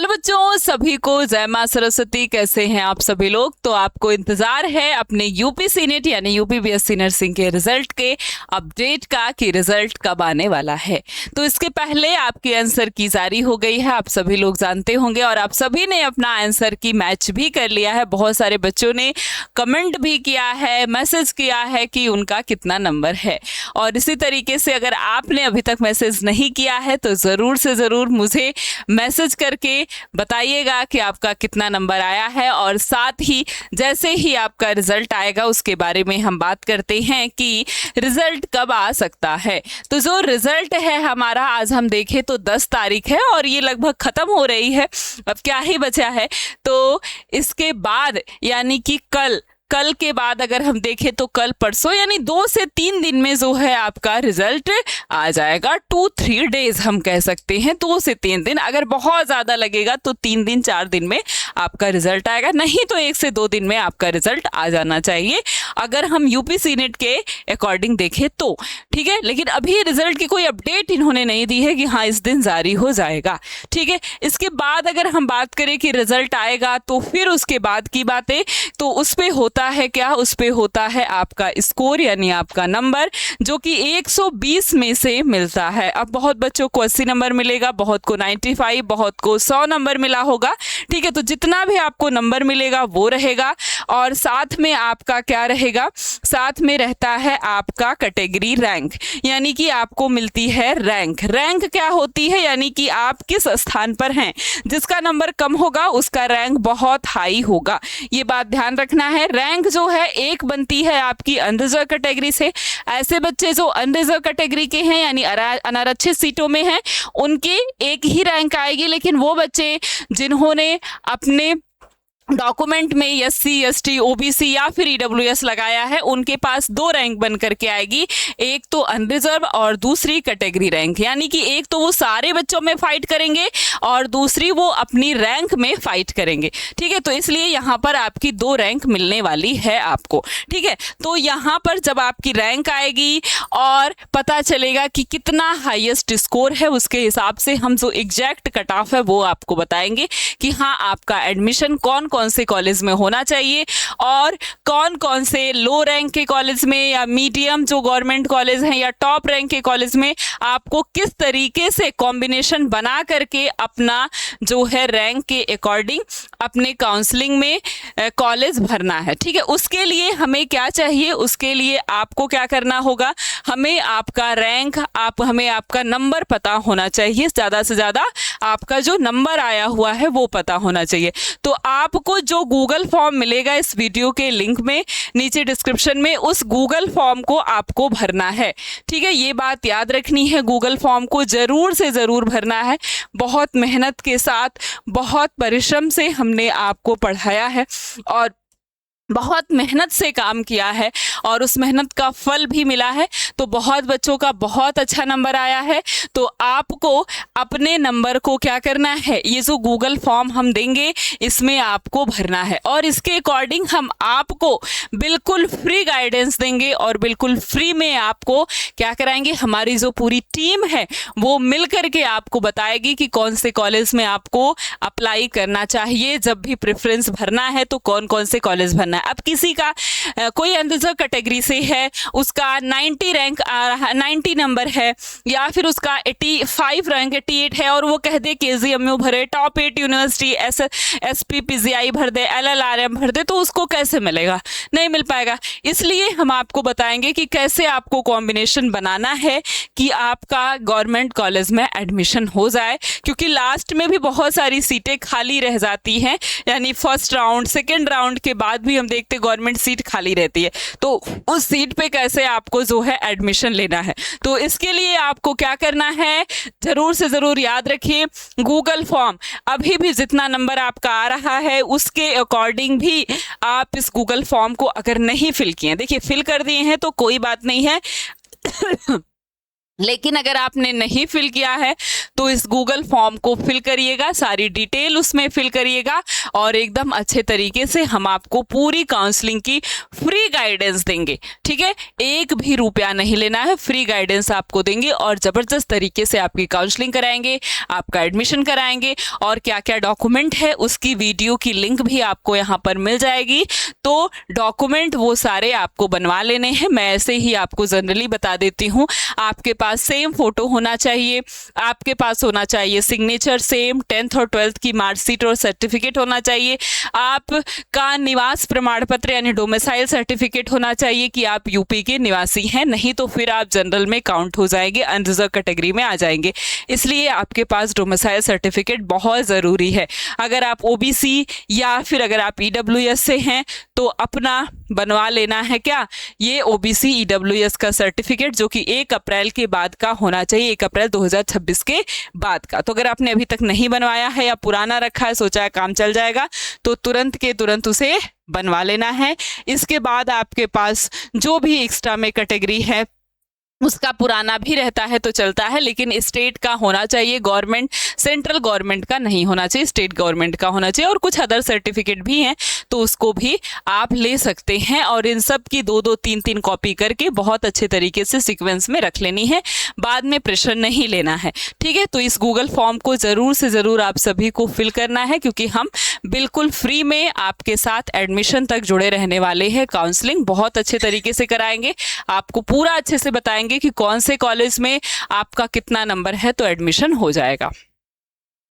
Hello बच्चों, सभी को जय मां सरस्वती। कैसे हैं आप सभी लोग? तो आपको इंतजार है अपने यूपी सीनेट यानी यूपी बीएससी नर्सिंग के रिजल्ट के अपडेट का कि रिजल्ट कब आने वाला है। तो इसके पहले आपकी आंसर की जारी हो गई है, आप सभी लोग जानते होंगे, और आप सभी ने अपना आंसर की मैच भी कर लिया है। बहुत सारे बच्चों ने कमेंट भी किया है, मैसेज किया है कि उनका कितना नंबर है। और इसी तरीके से अगर आपने अभी तक मैसेज नहीं किया है तो ज़रूर से ज़रूर मुझे मैसेज करके बताइएगा कि आपका कितना नंबर आया है। और साथ ही जैसे ही आपका रिजल्ट आएगा उसके बारे में हम बात करते हैं कि रिजल्ट कब आ सकता है। तो जो रिजल्ट है हमारा, आज हम देखें तो 10 तारीख है और ये लगभग खत्म हो रही है, अब क्या ही बचा है। तो इसके बाद यानी कि कल के बाद अगर हम देखें तो कल परसों यानी 2 से 3 दिन में जो है आपका रिजल्ट आ जाएगा। 2-3 डेज हम कह सकते हैं, 2 से 3 दिन। अगर बहुत ज़्यादा लगेगा तो 3 दिन 4 दिन में आपका रिजल्ट आएगा, नहीं तो 1 से 2 दिन में आपका रिजल्ट आ जाना चाहिए अगर हम यूपी सीनेट के अकॉर्डिंग देखें तो। ठीक है, लेकिन अभी रिजल्ट की कोई अपडेट इन्होंने नहीं दी है कि हाँ इस दिन जारी हो जाएगा। ठीक है, इसके बाद अगर हम बात करें कि रिजल्ट आएगा तो फिर उसके बाद की बातें, तो उस पर होता है क्या, उस पे होता है आपका स्कोर यानी आपका नंबर, जो कि 120 में से मिलता है। अब बहुत बच्चों को 80 नंबर मिलेगा, बहुत को 95, बहुत को 100 नंबर मिला होगा। ठीक है, तो जितना भी आपको नंबर मिलेगा वो रहेगा। और साथ में आपका क्या रहेगा, साथ में रहता है आपका कैटेगरी रैंक, यानी कि आपको मिलती है रैंक। रैंक क्या होती है, यानी कि आप किस स्थान पर हैं। जिसका नंबर कम होगा उसका रैंक बहुत हाई होगा, ये बात ध्यान रखना है। रैंक जो है एक बनती है आपकी अनरिजर्व कैटेगरी से। ऐसे बच्चे जो अनरिजर्व कैटेगरी के हैं यानी अनारक्षित सीटों में हैं, उनकी एक ही रैंक आएगी। लेकिन वो बच्चे जिन्होंने अपने डॉक्यूमेंट में SC ST OBC या फिर EWS लगाया है, उनके पास 2 रैंक बन करके आएगी, एक तो अनरिजर्व और दूसरी कैटेगरी रैंक। यानी कि एक तो वो सारे बच्चों में फाइट करेंगे और दूसरी वो अपनी रैंक में फाइट करेंगे। ठीक है, तो इसलिए यहाँ पर आपकी 2 रैंक मिलने वाली है आपको। ठीक है, तो यहाँ पर जब आपकी रैंक आएगी और पता चलेगा कि कितना हाईएस्ट स्कोर है, उसके हिसाब से हम जो एग्जैक्ट कट ऑफ है वो आपको बताएंगे कि हाँ आपका एडमिशन कौन कौन से कॉलेज में होना चाहिए और कौन कौन से लो रैंक के कॉलेज में या मीडियम जो गवर्नमेंट कॉलेज हैं या टॉप रैंक के कॉलेज में आपको किस तरीके से कॉम्बिनेशन बना करके अपना जो है रैंक के अकॉर्डिंग अपने काउंसलिंग में कॉलेज भरना है। ठीक है, उसके लिए हमें क्या चाहिए, उसके लिए आपको क्या करना होगा, हमें आपका रैंक, हमें आपका नंबर पता होना चाहिए। ज़्यादा से ज़्यादा आपका जो नंबर आया हुआ है वो पता होना चाहिए। तो आपको जो गूगल फॉर्म मिलेगा इस वीडियो के लिंक में नीचे डिस्क्रिप्शन में, उस गूगल फॉर्म को आपको भरना है। ठीक है, ये बात याद रखनी है, गूगल फॉर्म को ज़रूर से ज़रूर भरना है। बहुत मेहनत के साथ, बहुत परिश्रम से हमने आपको पढ़ाया है और बहुत मेहनत से काम किया है और उस मेहनत का फल भी मिला है। तो बहुत बच्चों का बहुत अच्छा नंबर आया है। तो आपको अपने नंबर को क्या करना है, ये जो गूगल फॉर्म हम देंगे इसमें आपको भरना है और इसके अकॉर्डिंग हम आपको बिल्कुल फ्री गाइडेंस देंगे और बिल्कुल फ्री में आपको क्या कराएंगे, हमारी जो पूरी टीम है वो मिल करके आपको बताएगी कि कौन से कॉलेज में आपको अप्लाई करना चाहिए। जब भी प्रेफरेंस भरना है तो कौन कौन से कॉलेज भरना है। अब किसी का कोई अनरिजर्व कैटेगरी से है, उसका 90 रैंक आ रहा, 90 नंबर है, या फिर उसका 85 रैंक 88 है और वो कह दे KGMU भरे, टॉप 8 यूनिवर्सिटी SP PGI भर दे, LLRM भर दे, तो उसको कैसे मिलेगा, नहीं मिल पाएगा। इसलिए हम आपको बताएंगे कि कैसे आपको कॉम्बिनेशन बनाना है कि आपका गवर्नमेंट कॉलेज में एडमिशन हो जाए, क्योंकि लास्ट में भी बहुत सारी सीटें खाली रह जाती हैं। यानी फर्स्ट राउंड सेकेंड राउंड के बाद भी हम देखते गवर्नमेंट सीट खाली रहती है, तो उस सीट पे कैसे आपको जो है एडमिशन लेना है। तो इसके लिए आपको क्या करना है, जरूर से जरूर याद रखिए, गूगल फॉर्म अभी भी जितना नंबर आपका आ रहा है उसके अकॉर्डिंग भी आप इस गूगल फॉर्म को अगर नहीं फिल किए, देखिए फिल कर दिए हैं तो कोई बात नहीं है लेकिन अगर आपने नहीं फिल किया है तो इस गूगल फॉर्म को फिल करिएगा, सारी डिटेल उसमें फिल करिएगा और एकदम अच्छे तरीके से हम आपको पूरी काउंसलिंग की फ्री गाइडेंस देंगे। ठीक है, एक भी रुपया नहीं लेना है, फ्री गाइडेंस आपको देंगे और ज़बरदस्त तरीके से आपकी काउंसलिंग कराएंगे, आपका एडमिशन कराएंगे और क्या क्या डॉक्यूमेंट है उसकी वीडियो की लिंक भी आपको यहाँ पर मिल जाएगी। तो डॉक्यूमेंट वो सारे आपको बनवा लेने हैं, मैं ऐसे ही आपको जनरली बता देती हूँ। आपके पास सेम फोटो होना चाहिए, आपके पास होना चाहिए सिग्नेचर सेम, 10th और 12th की मार्कशीट और सर्टिफिकेट होना चाहिए, आपका निवास प्रमाण पत्र यानी डोमिसाइल सर्टिफिकेट होना चाहिए कि आप यूपी के निवासी हैं, नहीं तो फिर आप जनरल में काउंट हो जाएंगे, अनरिजर्व कैटेगरी में आ जाएंगे। इसलिए आपके पास डोमिसाइल सर्टिफिकेट बहुत ज़रूरी है। अगर आप ओबीसी या फिर अगर आप ईडब्ल्यूएस से हैं तो अपना बनवा लेना है क्या, ये ओबीसी ईडब्ल्यूएस का सर्टिफिकेट, जो कि 1 अप्रैल के बाद का होना चाहिए, 1 अप्रैल 2026 के बाद का। तो अगर आपने अभी तक नहीं बनवाया है या पुराना रखा है, सोचा है काम चल जाएगा, तो तुरंत के तुरंत उसे बनवा लेना है। इसके बाद आपके पास जो भी एक्स्ट्रा में कैटेगरी है उसका पुराना भी रहता है तो चलता है, लेकिन स्टेट का होना चाहिए, गवर्नमेंट सेंट्रल गवर्नमेंट का नहीं होना चाहिए, स्टेट गवर्नमेंट का होना चाहिए। और कुछ अदर सर्टिफिकेट भी हैं तो उसको भी आप ले सकते हैं और इन सब की 2-2 3-3 कॉपी करके बहुत अच्छे तरीके से सीक्वेंस में रख लेनी है, बाद में प्रेशर नहीं लेना है। ठीक है, तो इस गूगल फॉर्म को ज़रूर से ज़रूर आप सभी को फिल करना है, क्योंकि हम बिल्कुल फ्री में आपके साथ एडमिशन तक जुड़े रहने वाले हैं। काउंसलिंग बहुत अच्छे तरीके से कराएंगे, आपको पूरा अच्छे से बताएंगे कि कौन से कॉलेज में आपका कितना नंबर है तो एडमिशन हो जाएगा।